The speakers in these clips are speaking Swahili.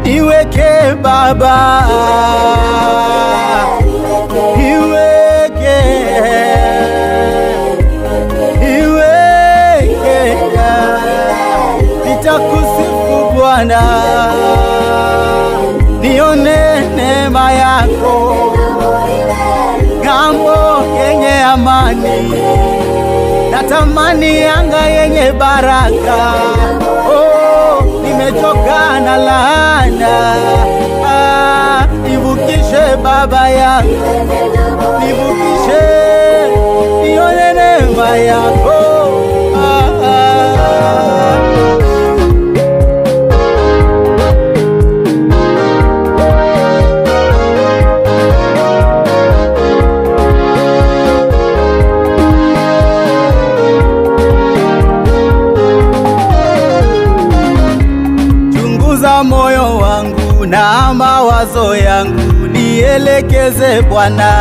Niweke Baba, niweke nitakusifu Bwana, nione neema yako, ng'ambo yenye amani, natamani anga yenye baraka. Nimechoka na laana, nivukishe Baba yangu, nivukishe, nione neema yako. Moyo wangu na mawazo yangu, nielekeze Bwana.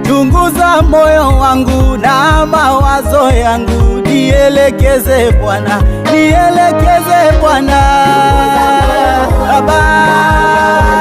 Chunguza moyo wangu na mawazo yangu, nielekeze Bwana, nielekeze Bwana Baba.